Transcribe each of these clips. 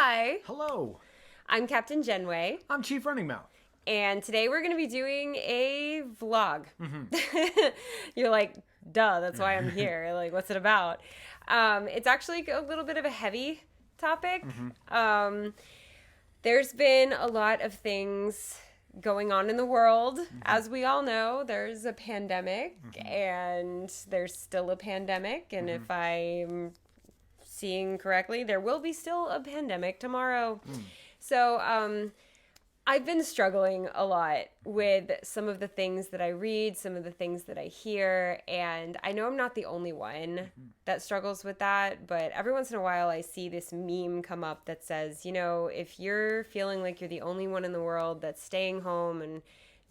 Hi, Hello, I'm Captain Jenne, I'm Chief Running Mouth. and today we're going to be doing a vlog. Mm-hmm. You're like, duh, that's why I'm here. Like, what's it about? It's actually a little bit of a heavy topic. There's been a lot of things going on in the world. As we all know, there's a pandemic, and there's still a pandemic, and if I'm seeing correctly, there will be still a pandemic tomorrow. So I've been struggling a lot with some of the things that I read, some of the things that I hear, and I know I'm not the only one that struggles with that, but every once in a while I see this meme come up that says, you know, if you're feeling like you're the only one in the world that's staying home and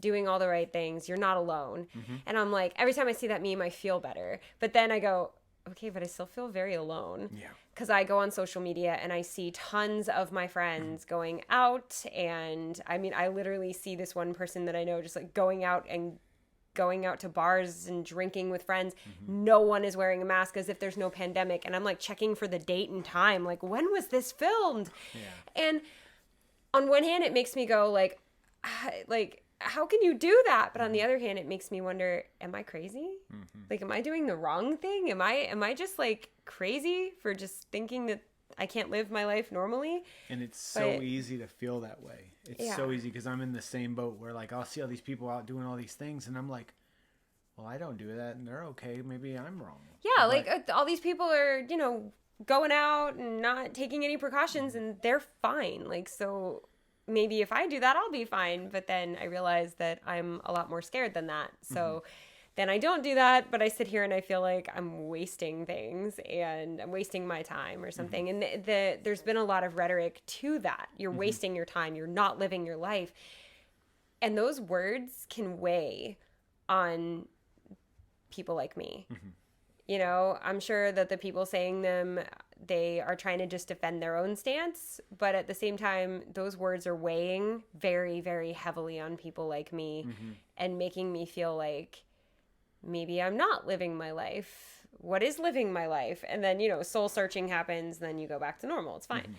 doing all the right things, you're not alone. And I'm like, every time I see that meme, I feel better. But then I go, okay, but I still feel very alone. Yeah. Because I go on social media and I see tons of my friends going out. And I mean, I literally see this one person that I know just like going out to bars and drinking with friends. No one is wearing a mask as if there's no pandemic. And I'm like checking for the date and time. Like, when was this filmed? Yeah. And on one hand, it makes me go like, how can you do that? But on the other hand, it makes me wonder, am I crazy? Like, am I doing the wrong thing? Am I just like crazy for just thinking that I can't live my life normally? And it's so easy to feel that way. It's so easy because I'm in the same boat where like I'll see all these people out doing all these things and I'm like, well, I don't do that and they're okay. Maybe I'm wrong. Yeah, like all these people are, you know, going out and not taking any precautions and they're fine. Like, so maybe if I do that, I'll be fine. But then I realize that I'm a lot more scared than that. So then I don't do that, but I sit here and I feel like I'm wasting things and I'm wasting my time or something. And there's been a lot of rhetoric to that. You're wasting your time. You're not living your life. And those words can weigh on people like me. You know, I'm sure that the people saying them, they are trying to just defend their own stance. But at the same time, those words are weighing very, very heavily on people like me and making me feel like maybe I'm not living my life. What is living my life? And then, you know, soul searching happens. Then you go back to normal. It's fine.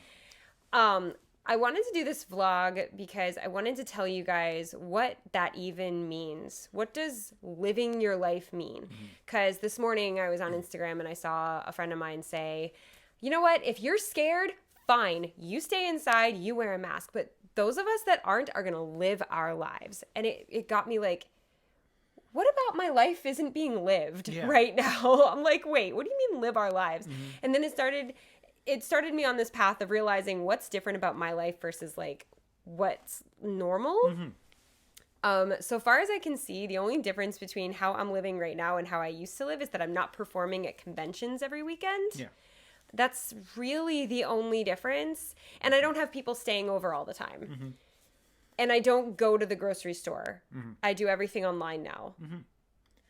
I wanted to do this vlog because I wanted to tell you guys what that even means. What does living your life mean? Because this morning I was on Instagram and I saw a friend of mine say, you know what? If you're scared, fine. You stay inside, you wear a mask. But those of us that aren't are going to live our lives. And it got me like, what about my life isn't being lived right now? I'm like, wait, what do you mean live our lives? And then it started me on this path of realizing what's different about my life versus like what's normal. So far as I can see, the only difference between how I'm living right now and how I used to live is that I'm not performing at conventions every weekend. Yeah. That's really the only difference. And I don't have people staying over all the time. And I don't go to the grocery store. I do everything online now.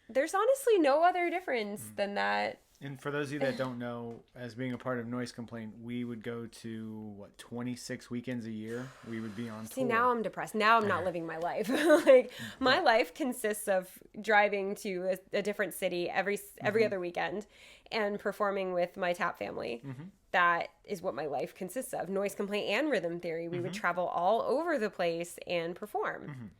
There's honestly no other difference than that. And for those of you that don't know, as being a part of Noise Complaint, we would go to 26 weekends a year. We would be on tour. See, now I'm depressed. Now I'm not living my life. Like, my life consists of driving to a different city every other weekend and performing with my Tap family. That is what my life consists of. Noise Complaint and Rhythm Theory. We would travel all over the place and perform.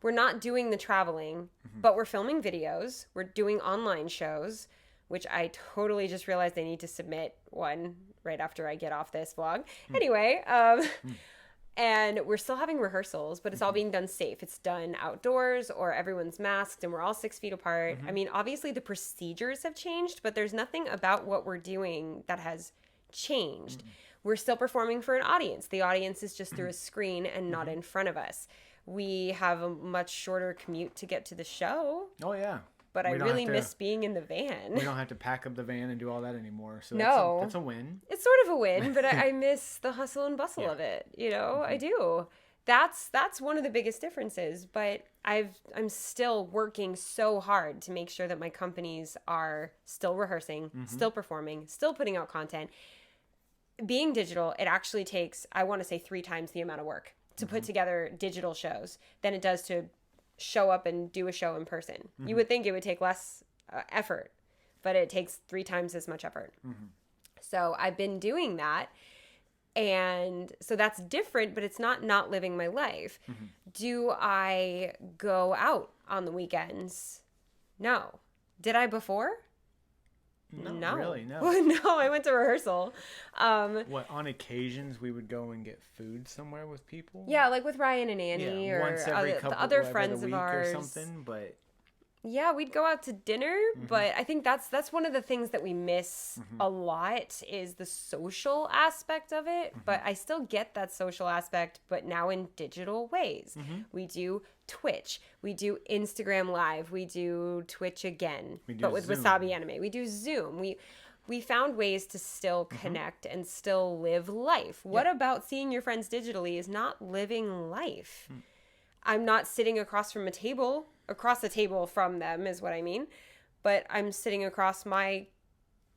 We're not doing the traveling, but we're filming videos. We're doing online shows, which I totally just realized I need to submit one right after I get off this vlog. Anyway, and we're still having rehearsals, but it's all being done safe. It's done outdoors or everyone's masked and we're all 6 feet apart. I mean, obviously the procedures have changed, but there's nothing about what we're doing that has changed. We're still performing for an audience. The audience is just through a screen and not in front of us. We have a much shorter commute to get to the show. Oh, yeah. But I really miss being in the van. We don't have to pack up the van and do all that anymore. So that's a win. It's sort of a win, but I miss the hustle and bustle of it. You know, I do. That's one of the biggest differences. But I'm still working so hard to make sure that my companies are still rehearsing, still performing, still putting out content. Being digital, it actually takes, I want to say 3 times the amount of work to put together digital shows than it does to show up and do a show in person. You would think it would take less effort, but it takes 3 times as much effort. So I've been doing that. And so that's different, but it's not living my life. Do I go out on the weekends? No. Did I before? No, really, no. No, I went to rehearsal. What, on occasions we would go and get food somewhere with people? Yeah, like with Ryan and Annie, or once every other friends of ours. Or something, but yeah, we'd go out to dinner, but I think that's one of the things that we miss a lot is the social aspect of it. But I still get that social aspect, but now in digital ways. We do Twitch, we do Instagram Live, we do Twitch again, but with Zoom. Wasabi Anime. We do Zoom. We found ways to still connect and still live life. What about seeing your friends digitally is not living life? I'm not sitting across the table from them is what I mean. But I'm sitting across my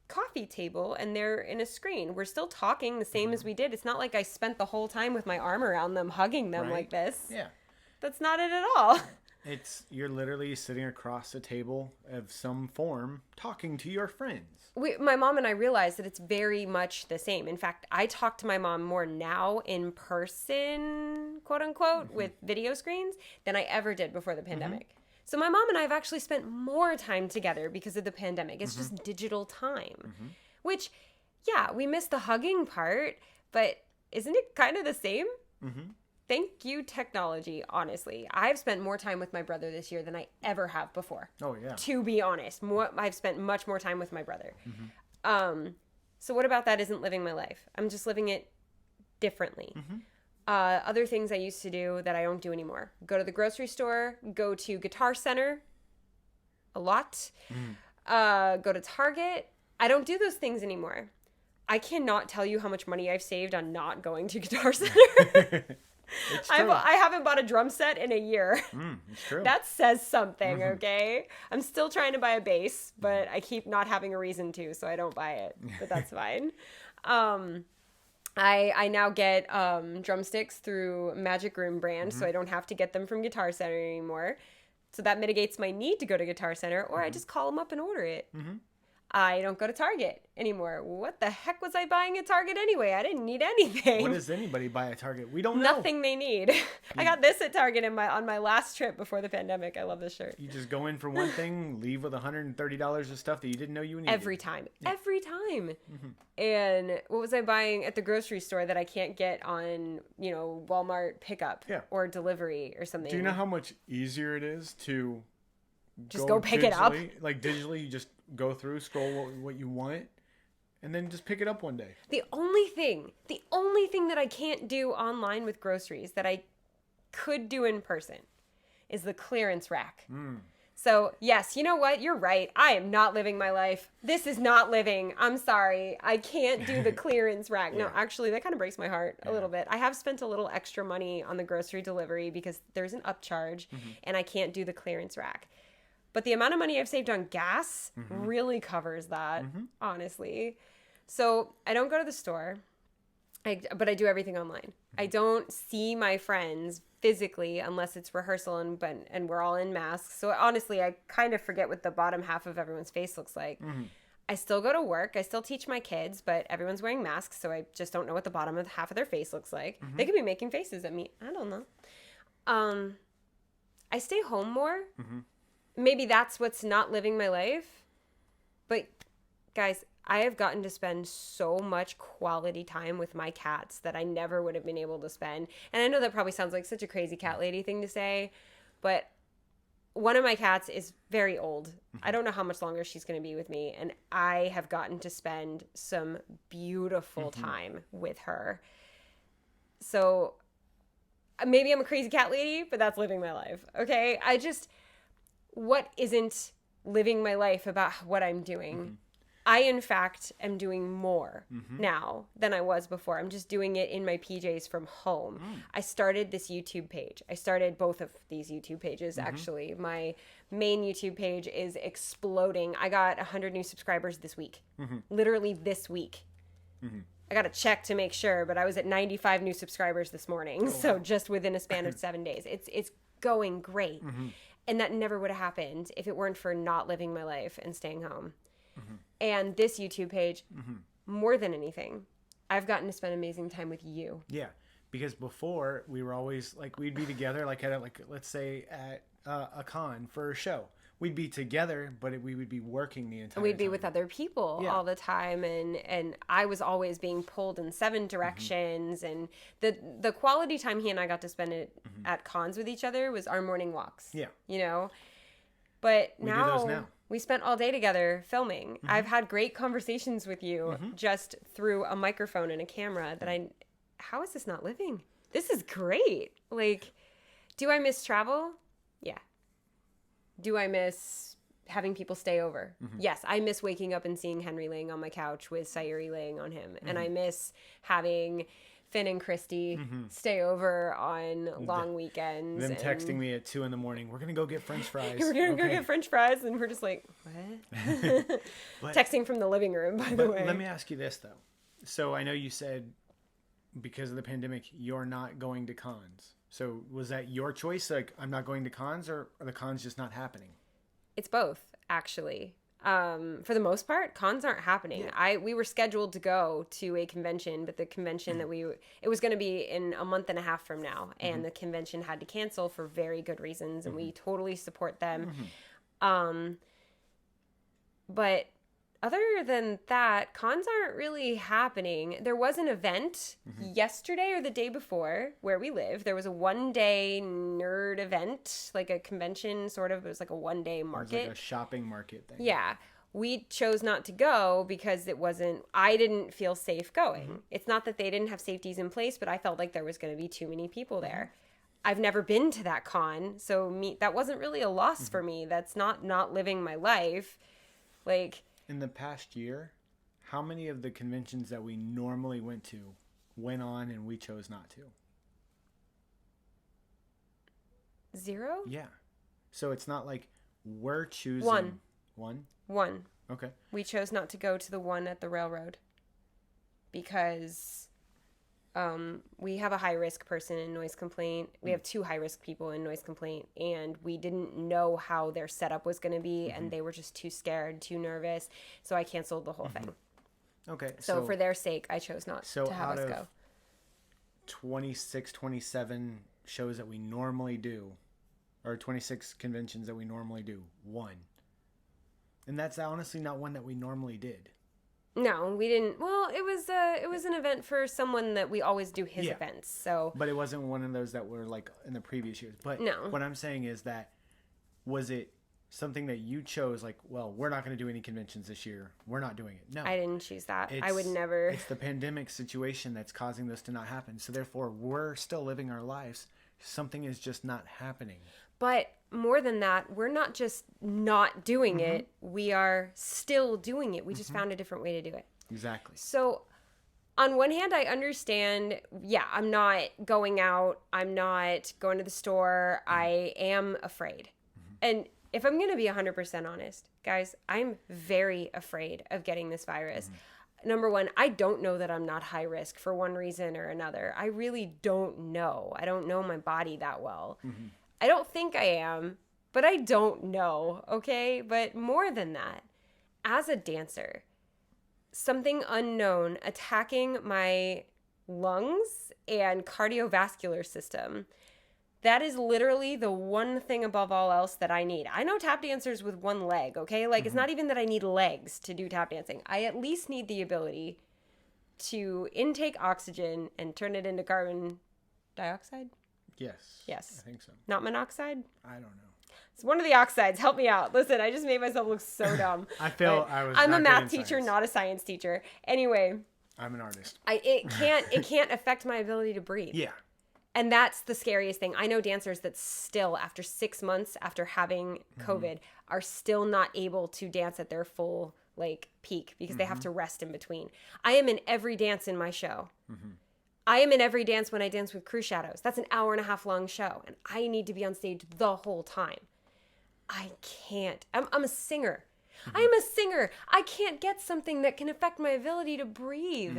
coffee table and they're in a screen. We're still talking the same as we did. It's not like I spent the whole time with my arm around them, hugging them like this. Yeah. That's not it at all. You're literally sitting across a table of some form talking to your friends. My mom and I realized that it's very much the same. In fact, I talk to my mom more now in person, quote unquote, with video screens than I ever did before the pandemic. So my mom and I have actually spent more time together because of the pandemic. It's just digital time, which, yeah, we miss the hugging part, but isn't it kind of the same? Thank you, technology, honestly. I've spent more time with my brother this year than I ever have before. Oh, yeah. To be honest. I've spent much more time with my brother. So what about that isn't living my life? I'm just living it differently. Other things I used to do that I don't do anymore. Go to the grocery store, go to Guitar Center a lot, go to Target. I don't do those things anymore. I cannot tell you how much money I've saved on not going to Guitar Center. I haven't bought a drum set in a year. It's true. That says something, okay? I'm still trying to buy a bass, but I keep not having a reason to, so I don't buy it. But that's fine. I now get drumsticks through Magic Room brand, so I don't have to get them from Guitar Center anymore. So that mitigates my need to go to Guitar Center, or I just call them up and order it. I don't go to Target anymore. What the heck was I buying at Target anyway? I didn't need anything. What does anybody buy at Target? We don't know. Nothing they need. I got this at Target on my last trip before the pandemic. I love this shirt. You just go in for one thing, leave with $130 of stuff that you didn't know you needed. Every time. And what was I buying at the grocery store that I can't get on, Walmart pickup or delivery or something? Do you know how much easier it is to just go pick it up? Like digitally, you just go through, scroll what you want, and then just pick it up one day. The only thing that I can't do online with groceries that I could do in person is the clearance rack. So, yes, you know what? You're right. I am not living my life. This is not living. I'm sorry. I can't do the clearance rack. No, actually, that kind of breaks my heart a little bit. I have spent a little extra money on the grocery delivery because there's an upcharge, and I can't do the clearance rack. But the amount of money I've saved on gas really covers that, honestly. So I don't go to the store, but I do everything online. I don't see my friends physically unless it's rehearsal and we're all in masks. So honestly, I kind of forget what the bottom half of everyone's face looks like. I still go to work. I still teach my kids, but everyone's wearing masks, so I just don't know what the bottom of half of their face looks like. They could be making faces at me. I don't know. I stay home more. Maybe that's what's not living my life. But guys, I have gotten to spend so much quality time with my cats that I never would have been able to spend. And I know that probably sounds like such a crazy cat lady thing to say, but one of my cats is very old. I don't know how much longer she's going to be with me. And I have gotten to spend some beautiful time with her. So maybe I'm a crazy cat lady, but that's living my life. Okay. What isn't living my life about what I'm doing? I, in fact, am doing more now than I was before. I'm just doing it in my PJs from home. I started this YouTube page. I started both of these YouTube pages, actually. My main YouTube page is exploding. I got 100 new subscribers this week. Literally this week. I got to check to make sure, but I was at 95 new subscribers this morning. So just within a span of 7 days. It's going great. And that never would have happened if it weren't for not living my life and staying home. And this YouTube page, more than anything, I've gotten to spend amazing time with you. Yeah. Because before we were always like, we'd be together, like at like, let's say at a con for a show. We'd be together, but we would be working the entire time. We'd be with other people all the time. And I was always being pulled in 7 directions. And the quality time he and I got to spend at cons with each other was our morning walks. Yeah. You know? But we do those now. We spent all day together filming. I've had great conversations with you just through a microphone and a camera that how is this not living? This is great. Like, do I miss travel? Yeah. Do I miss having people stay over? Yes, I miss waking up and seeing Henry laying on my couch with Sayuri laying on him. And I miss having Finn and Christy stay over on long weekends. Them texting me at 2 a.m. We're going to go get French fries. We're going to go get French fries. And we're just like, what? Texting from the living room, by the way. Let me ask you this, though. So I know you said because of the pandemic, you're not going to cons. So was that your choice? Like, I'm not going to cons, or are the cons just not happening? It's both, actually. For the most part, cons aren't happening. Yeah. We were scheduled to go to a convention, but the convention it was going to be in a month and a half from now, and the convention had to cancel for very good reasons, and we totally support them. But other than that, cons aren't really happening. There was an event yesterday or the day before where we live. There was a 1-day nerd event, like a convention sort of. It was like a 1-day market. It was like a shopping market thing. Yeah. We chose not to go because I didn't feel safe going. It's not that they didn't have safeties in place, but I felt like there was going to be too many people there. I've never been to that con, so that wasn't really a loss for me. That's not living my life. Like, in the past year, how many of the conventions that we normally went on and we chose not to? 0? Yeah. So it's not like we're choosing... 1? 1. Okay. We chose not to go to the one at the railroad because we have a high-risk person in noise complaint. We have 2 high-risk people in noise complaint, and we didn't know how their setup was going to be, and they were just too scared, too nervous, so I canceled the whole thing. Okay. So for their sake, I chose not to have us go. 26, 27 shows that we normally do, or 26 conventions that we normally do, 1. And that's honestly not one that we normally did. No, we didn't. Well, it was an event for someone that we always do his events. So, but it wasn't one of those that were like in the previous years. But no. What I'm saying is that was it something that you chose? Like, well, we're not going to do any conventions this year. We're not doing it. No, I didn't choose that. I would never. It's the pandemic situation that's causing this to not happen. So therefore, we're still living our lives. Something is just not happening. But more than that, we're not just not doing it. We are still doing it. We just found a different way to do it. Exactly. So on one hand, I understand, I'm not going out. I'm not going to the store. I am afraid. And if I'm going to be 100% honest, guys, I'm very afraid of getting this virus. Number one, I don't know that I'm not high risk for one reason or another. I really don't know. I don't know my body that well. I don't think I am, but I don't know, okay? But more than that, as a dancer, something unknown attacking my lungs and cardiovascular system, that is literally the one thing above all else that I need. I know tap dancers with one leg, okay? Like, it's not even that I need legs to do tap dancing. I at least need the ability to intake oxygen and turn it into carbon dioxide. Yes. I think so. Not monoxide? I don't know. It's one of the oxides. Help me out. Listen, I just made myself look so dumb. I'm a math teacher, not a science teacher. Anyway. I'm an artist. It can't affect my ability to breathe. Yeah. And that's the scariest thing. I know dancers that still, after 6 months after having COVID, are still not able to dance at their full peak because they have to rest in between. I am in every dance in my show. I am in every dance when I dance with Crew Shadows. That's an 1.5 hour long show, and I need to be on stage the whole time. I can't. I'm a singer. I am a singer. I can't get something that can affect my ability to breathe.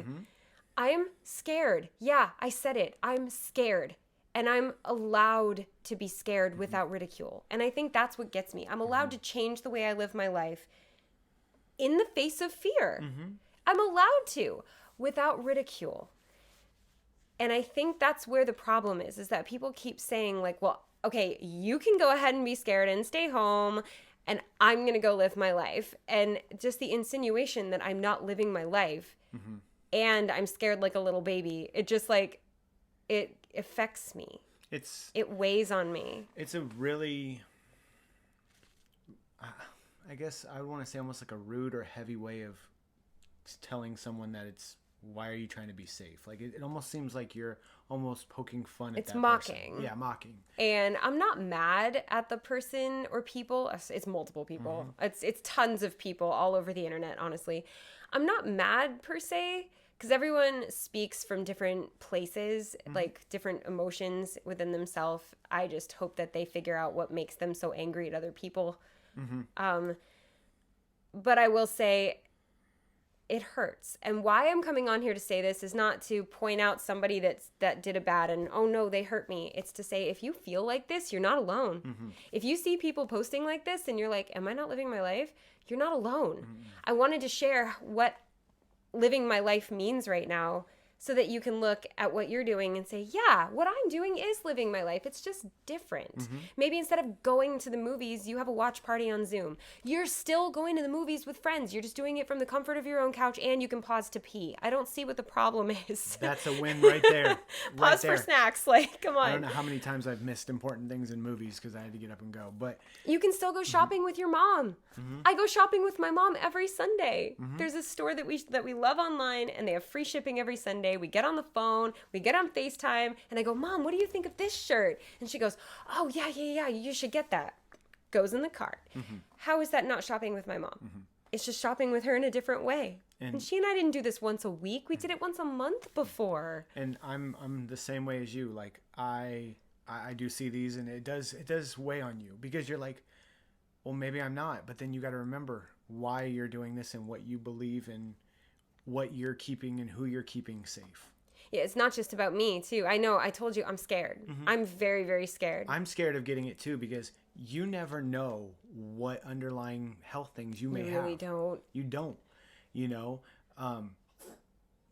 I'm scared. Yeah, I said it. I'm scared. And I'm allowed to be scared without ridicule. And I think that's what gets me. I'm allowed to change the way I live my life in the face of fear. I'm allowed to. without ridicule. And I think that's where the problem is that people keep saying like, well, okay, you can go ahead and be scared and stay home and I'm going to go live my life. And just the insinuation that I'm not living my life and I'm scared like a little baby, it just like, it affects me. It weighs on me. It's a really, I guess I would want to say almost like a rude or heavy way of telling someone that it's, why are you trying to be safe? Like it almost seems like you're almost poking fun at it's that mocking. person. Yeah, mocking. And I'm not mad at the person or people. It's multiple people. It's tons of people all over the internet, honestly. I'm not mad per se because everyone speaks from different places, like different emotions within themselves. I just hope that they figure out what makes them so angry at other people. But I will say it hurts. And why I'm coming on here to say this is not to point out somebody that did a bad and, oh no, they hurt me. It's to say, if you feel like this, you're not alone. If you see people posting like this and you're like, am I not living my life? You're not alone. I wanted to share what living my life means right now so that you can look at what you're doing and say, yeah, what I'm doing is living my life. It's just different. Maybe instead of going to the movies, you have a watch party on Zoom. You're still going to the movies with friends. You're just doing it from the comfort of your own couch and you can pause to pee. I don't see what the problem is. That's a win right there. Pause for snacks. Like, come on. I don't know how many times I've missed important things in movies because I had to get up and go. But you can still go shopping with your mom. I go shopping with my mom every Sunday. There's a store that we love online and they have free shipping every Sunday. We get on the phone, we get on FaceTime, and I go, Mom, what do you think of this shirt? And she goes, oh, yeah, you should get that. Goes in the cart. How is that not shopping with my mom? It's just shopping with her in a different way. And she and I didn't do this once a week. We did it once a month before. And I'm the same way as you. Like, I do see these, and it does weigh on you because you're like, well, maybe I'm not. But then you got to remember why you're doing this and what you believe and what you're keeping and who you're keeping safe. Yeah, it's not just about me, too. I know, I told you I'm scared. I'm very, very scared. I'm scared of getting it, too, because you never know what underlying health things you may have. You really don't. You don't. You know?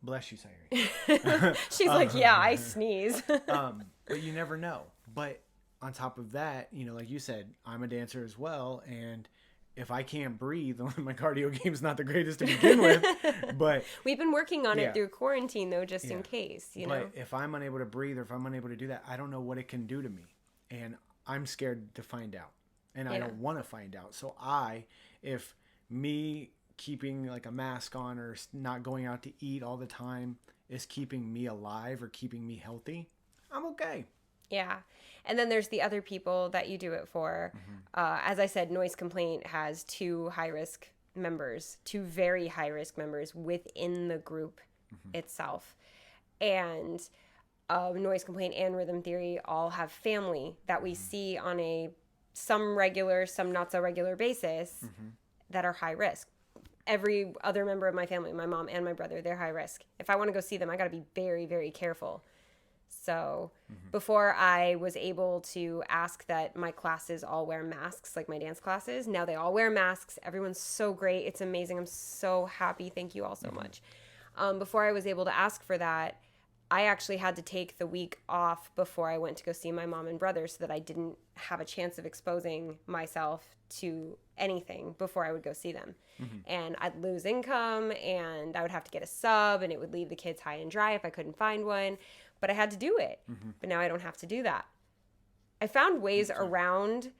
Bless you, Sayuri. She's like, yeah, I sneeze. But you never know. But on top of that, you know, like you said, I'm a dancer as well, and if I can't breathe, my cardio game's not the greatest to begin with, but we've been working on it through quarantine though, just in case, you know. But if I'm unable to breathe or if I'm unable to do that, I don't know what it can do to me. And I'm scared to find out. And I don't want to find out. So if me keeping like a mask on or not going out to eat all the time is keeping me alive or keeping me healthy, I'm okay. Yeah. And then there's the other people that you do it for. As I said, Noise Complaint has two very high-risk members within the group itself. And Noise Complaint and Rhythm Theory all have family that we see on some regular, some not so regular basis that are high risk. Every other member of my family, my mom and my brother, they're high risk. If I want to go see them, I got to be very, very careful. So before I was able to ask that my classes all wear masks, like my dance classes, now they all wear masks. Everyone's so great. It's amazing. I'm so happy. Thank you all so much. Before I was able to ask for that, I actually had to take the week off before I went to go see my mom and brother so that I didn't have a chance of exposing myself to anything before I would go see them. And I'd lose income and I would have to get a sub and it would leave the kids high and dry if I couldn't find one. But I had to do it. But now I don't have to do that. I found ways around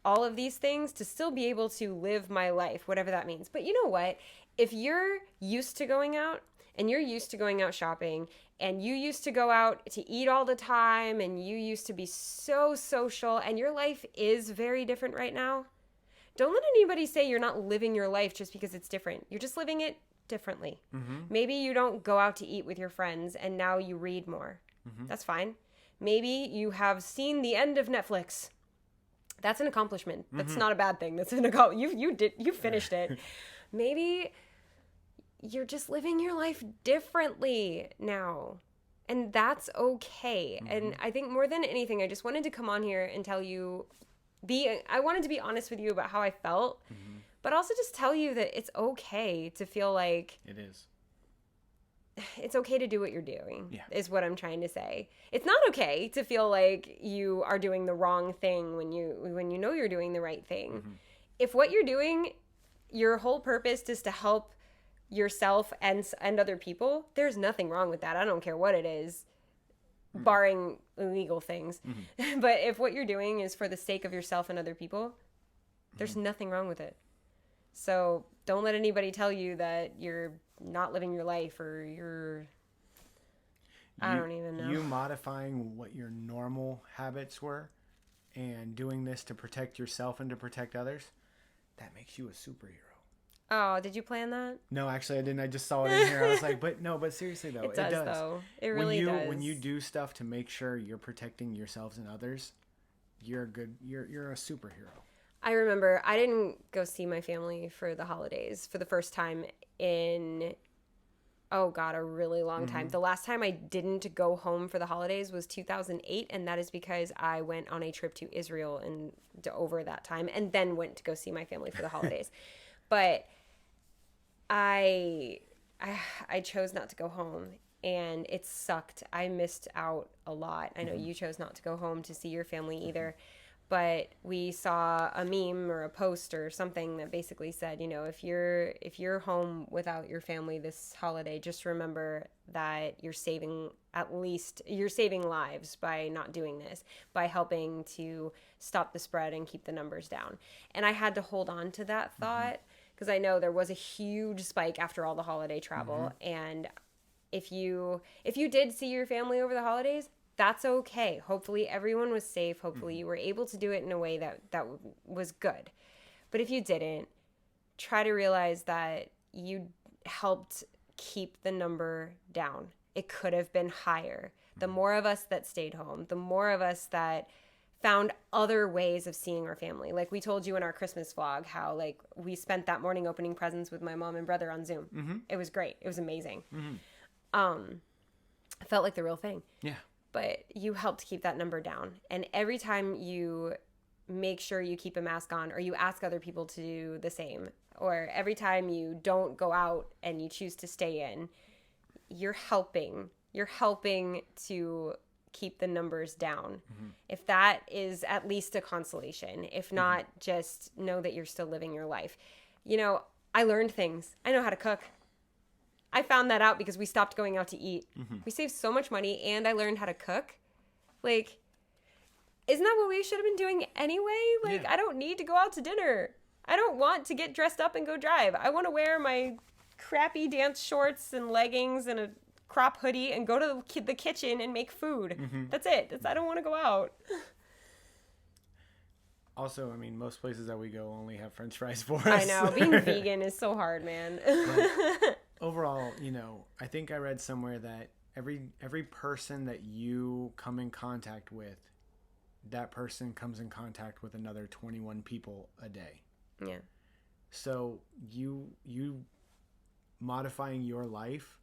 all of these things to still be able to live my life, whatever that means. But you know what? If you're used to going out and you're used to going out shopping and you used to go out to eat all the time and you used to be so social and your life is very different right now, don't let anybody say you're not living your life just because it's different. You're just living it differently. Maybe you don't go out to eat with your friends and now you read more. That's fine. Maybe you have seen the end of Netflix. That's an accomplishment. That's not a bad thing. That's an you finished it. Maybe you're just living your life differently now. And that's okay. And I think more than anything, I just wanted to come on here and tell you I wanted to be honest with you about how I felt. But also just tell you that it's okay to feel like it is. it's okay to do what you're doing, Yeah. is what I'm trying to say. It's not okay to feel like you are doing the wrong thing when you know you're doing the right thing. Mm-hmm. If what you're doing, your whole purpose is to help yourself and other people, there's nothing wrong with that. I don't care what it is, barring illegal things. Mm-hmm. But if what you're doing is for the sake of yourself and other people, there's nothing wrong with it. So don't let anybody tell you that you're not living your life or I don't even know. You modifying what your normal habits were and doing this to protect yourself and to protect others, that makes you a superhero. Oh, did you plan that? No, actually I didn't. I just saw it in here. I was like, but seriously though, It does, though. It really does. When you do stuff to make sure you're protecting yourselves and others, you're a superhero. I remember I didn't go see my family for the holidays for the first time in, oh God, a really long time. The last time I didn't go home for the holidays was 2008, and that is because I went on a trip to Israel and over that time, and then went to go see my family for the holidays. But I chose not to go home, and it sucked. I missed out a lot. I know you chose not to go home to see your family either. But we saw a meme or a post or something that basically said, you know, if you're home without your family this holiday, just remember that you're saving lives by not doing this, by helping to stop the spread and keep the numbers down. And I had to hold on to that thought because I know there was a huge spike after all the holiday travel. And if you did see your family over the holidays, that's okay. Hopefully everyone was safe. Hopefully you were able to do it in a way that was good. But if you didn't, try to realize that you helped keep the number down. It could have been higher. The more of us that stayed home, the more of us that found other ways of seeing our family. Like we told you in our Christmas vlog, how like we spent that morning opening presents with my mom and brother on Zoom. It was great. It was amazing. It felt like the real thing. Yeah. But you helped keep that number down. And every time you make sure you keep a mask on, or you ask other people to do the same, or every time you don't go out and you choose to stay in, you're helping to keep the numbers down. If that is at least a consolation, if not, just know that you're still living your life. You know, I learned things. I know how to cook. I found that out because we stopped going out to eat. We saved so much money, and I learned how to cook. Like, isn't that what we should have been doing anyway? Like, Yeah. I don't need to go out to dinner. I don't want to get dressed up and go drive. I want to wear my crappy dance shorts and leggings and a crop hoodie and go to the kitchen and make food. That's it. I don't want to go out. Also, I mean, most places that we go only have French fries for us. I know. Being vegan is so hard, man. Overall, you know, I think I read somewhere that every person that you come in contact with, that person comes in contact with another 21 people a day. Yeah. So you modifying your life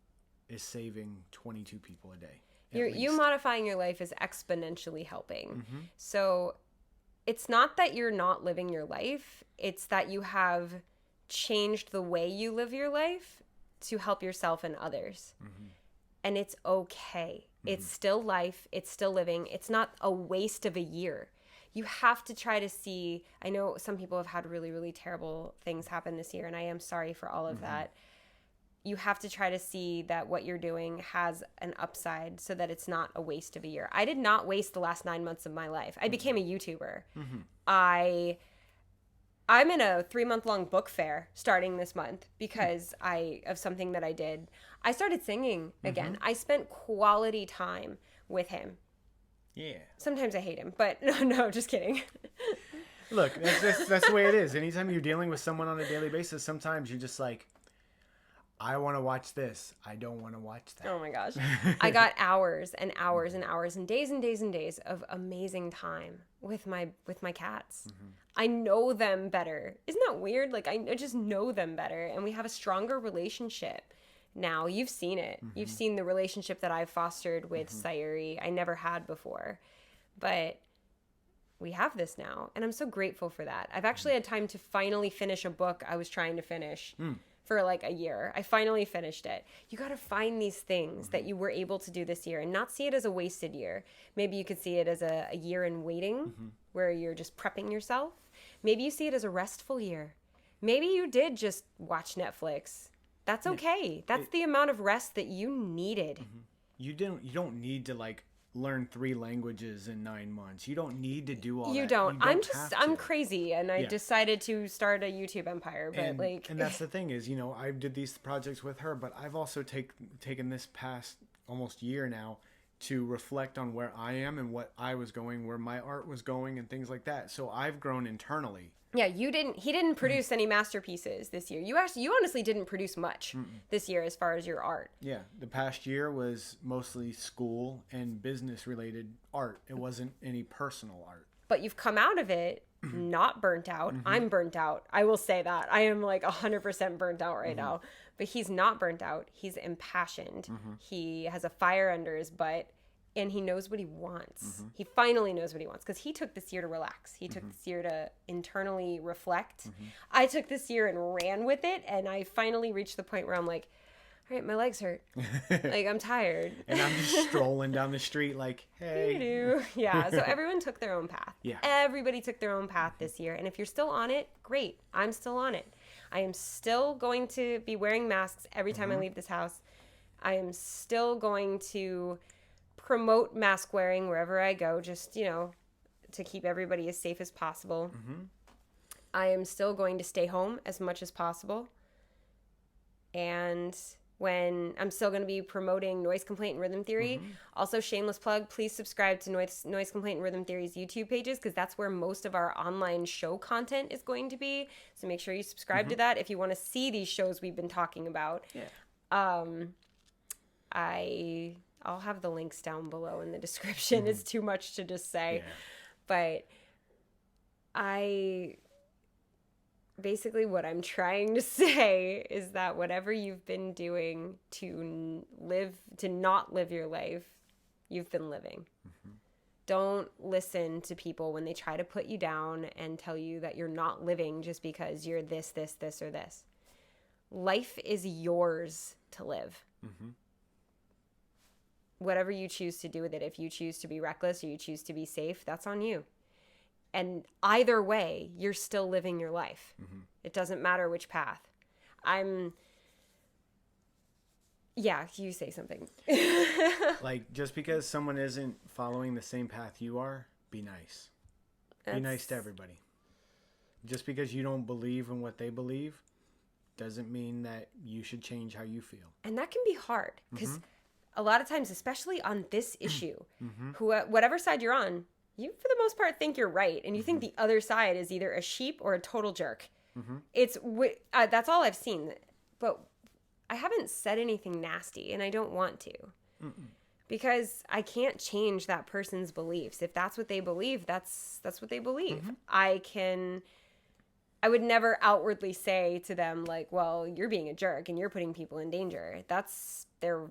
is saving 22 people a day. You modifying your life is exponentially helping. So it's not that you're not living your life. It's that you have changed the way you live your life to help yourself and others. And it's okay. It's still life. It's still living. It's not a waste of a year. You have to try to see, I know some people have had really, really terrible things happen this year, and I am sorry for all of that. You have to try to see that what you're doing has an upside so that it's not a waste of a year. I did not waste the last 9 months of my life. I became a YouTuber. I'm in a 3-month-long book fair starting this month because of something that I did. I started singing again. I spent quality time with him. Yeah. Sometimes I hate him, but no, just kidding. Look, that's the way it is. Anytime you're dealing with someone on a daily basis, sometimes you're just like, I want to watch this. I don't want to watch that. Oh my gosh. I got hours and hours and hours and days and days and days of amazing time with my cats. I know them better. Isn't that weird? Like I just know them better, and we have a stronger relationship now. You've seen it. You've seen the relationship that I've fostered with Sayuri. I never had before. But we have this now, and I'm so grateful for that. I've actually had time to finally finish a book I was trying to finish. For for like a year. I finally finished it. You got to find these things that you were able to do this year and not see it as a wasted year. Maybe you could see it as a year in waiting where you're just prepping yourself. Maybe you see it as a restful year. Maybe you did just watch Netflix. That's okay. That's the amount of rest that you needed. You don't need to like learn 3 languages in 9 months. You don't need to do all that. You don't. I'm crazy, and I decided to start a YouTube empire. But and that's the thing is, I did these projects with her, but I've also taken this past almost year now to reflect on where I am and what I was going, where my art was going, and things like that. So I've grown internally. Yeah, he didn't produce any masterpieces this year. You honestly didn't produce much this year as far as your art. Yeah, the past year was mostly school and business related art. It wasn't any personal art. But you've come out of it not burnt out. I'm burnt out. I will say that. I am like 100% burnt out right now. But he's not burnt out. He's impassioned. He has a fire under his butt. And he knows what he wants. He finally knows what he wants because he took this year to relax. He took this year to internally reflect. I took this year and ran with it. And I finally reached the point where I'm like, all right, my legs hurt. Like, I'm tired. And I'm just strolling down the street like, hey. Yeah, so everyone took their own path. Yeah. Everybody took their own path this year. And if you're still on it, great. I'm still on it. I am still going to be wearing masks every time I leave this house. I am still going to promote mask wearing wherever I go, just, to keep everybody as safe as possible. I am still going to stay home as much as possible. And when I'm still going to be promoting Noise Complaint and Rhythm Theory. Also, shameless plug, please subscribe to Noise Complaint and Rhythm Theory's YouTube pages because that's where most of our online show content is going to be. So make sure you subscribe to that if you want to see these shows we've been talking about. Yeah. I'll have the links down below in the description. It's too much to just say. Yeah. But basically what I'm trying to say is that whatever you've been doing to not live your life, you've been living. Don't listen to people when they try to put you down and tell you that you're not living just because you're this, or this. Life is yours to live. Whatever you choose to do with it, if you choose to be reckless or you choose to be safe, that's on you. And either way, you're still living your life. It doesn't matter which path. Yeah, you say something. Like, just because someone isn't following the same path you are, be nice. Be nice to everybody. Just because you don't believe in what they believe doesn't mean that you should change how you feel. And that can be hard because a lot of times, especially on this issue, whatever side you're on, you, for the most part, think you're right. And you think the other side is either a sheep or a total jerk. That's all I've seen. But I haven't said anything nasty, and I don't want to. Because I can't change that person's beliefs. If that's what they believe, that's what they believe. I would never outwardly say to them, like, well, you're being a jerk and you're putting people in danger. That's their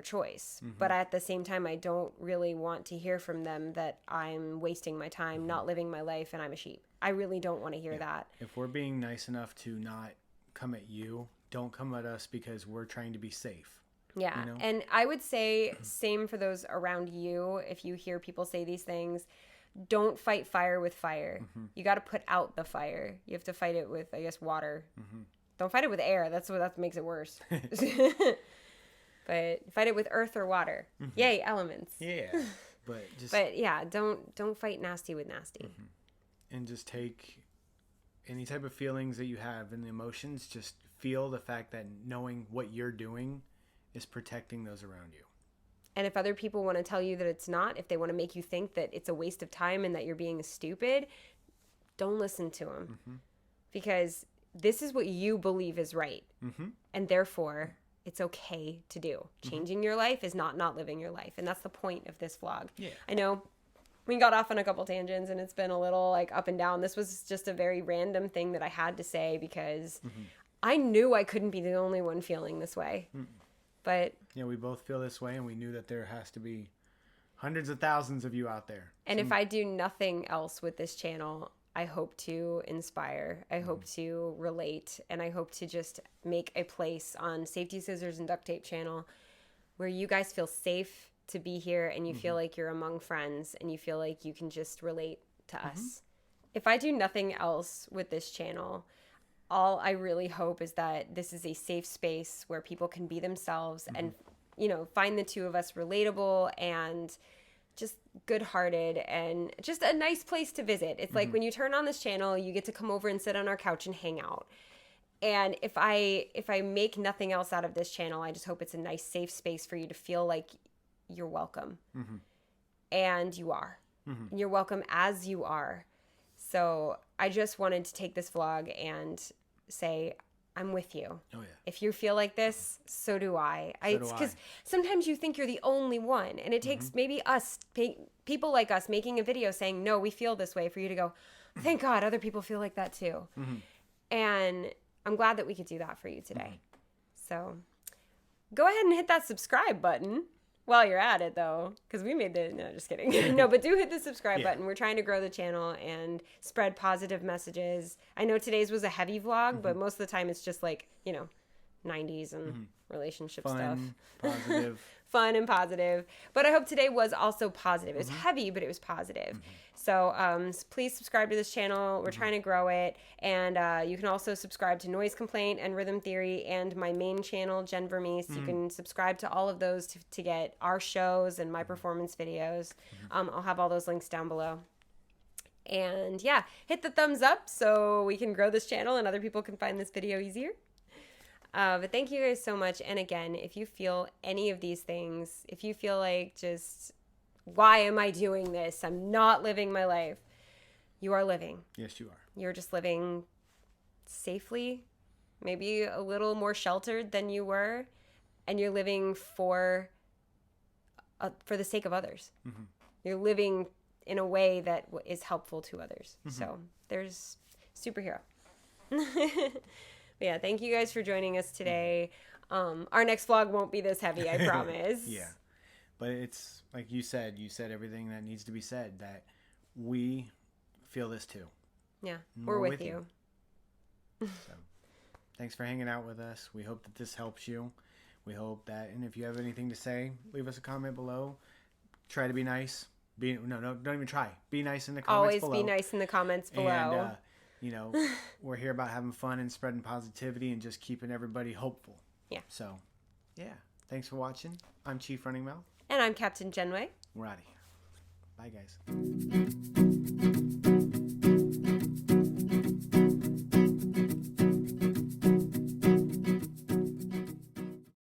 choice. But at the same time, I don't really want to hear from them that I'm wasting my time, not living my life, and I'm a sheep. I really don't want to hear that. If we're being nice enough to not come at you, don't come at us because we're trying to be safe. Yeah. And I would say same for those around you. If you hear people say these things, don't fight fire with fire. You got to put out the fire. You have to fight it with, I guess, water. Don't fight it with air. That makes it worse. But fight it with earth or water. Yay, elements. Yeah. But yeah, don't fight nasty with nasty. And just take any type of feelings that you have and the emotions, just feel the fact that knowing what you're doing is protecting those around you. And if other people want to tell you that it's not, if they want to make you think that it's a waste of time and that you're being stupid, don't listen to them. Because this is what you believe is right. And therefore, it's okay to do. Changing your life is not living your life. And that's the point of this vlog. Yeah. I know we got off on a couple tangents and it's been a little like up and down. This was just a very random thing that I had to say because I knew I couldn't be the only one feeling this way. But yeah, we both feel this way, and we knew that there has to be hundreds of thousands of you out there. And if I do nothing else with this channel, I hope to inspire. I hope to relate. And I hope to just make a place on Safety Scissors and Duct Tape channel where you guys feel safe to be here and you feel like you're among friends and you feel like you can just relate to us. If I do nothing else with this channel, all I really hope is that this is a safe space where people can be themselves and, you know, find the two of us relatable and just good-hearted and just a nice place to visit. It's like when you turn on this channel, you get to come over and sit on our couch and hang out. And if I make nothing else out of this channel, I just hope it's a nice, safe space for you to feel like you're welcome. And you are. And you're welcome as you are. So I just wanted to take this vlog and say, I'm with you. Oh, yeah. If you feel like this, so do I. Because sometimes you think you're the only one. And it takes maybe us, people like us, making a video saying, no, we feel this way, for you to go, thank God other people feel like that too. And I'm glad that we could do that for you today. So go ahead and hit that subscribe button. While you're at it, though, because we made the... No, just kidding. No, but do hit the subscribe button. We're trying to grow the channel and spread positive messages. I know today's was a heavy vlog, but most of the time it's just like, you know, 90s and relationship stuff. Positive. Fun and positive. But I hope today was also positive. It was heavy, but it was positive. So please subscribe to this channel. We're trying to grow it. And you can also subscribe to Noise Complaint and Rhythm Theory and my main channel, Jen Vermees. You can subscribe to all of those to get our shows and my performance videos. I'll have all those links down below. And yeah, hit the thumbs up so we can grow this channel and other people can find this video easier. But thank you guys so much. And again, if you feel any of these things, if you feel like just, why am I doing this? I'm not living my life. You are living. Yes, you are. You're just living safely, maybe a little more sheltered than you were. And you're living for the sake of others. You're living in a way that is helpful to others. So there's superhero. But yeah, thank you guys for joining us today. Our next vlog won't be this heavy, I promise. Yeah. But it's like you said everything that needs to be said, that we feel this too. Yeah, we're with you. So, thanks for hanging out with us. We hope that this helps you. We hope that, and if you have anything to say, leave us a comment below. Try to be nice. No, don't even try. Be nice in the comments below. Always be nice in the comments below. And, you know, we're here about having fun and spreading positivity and just keeping everybody hopeful. Yeah. So, yeah. Thanks for watching. I'm Chief Running Mouth. And I'm Captain Jenne. We're out of here. Bye, guys.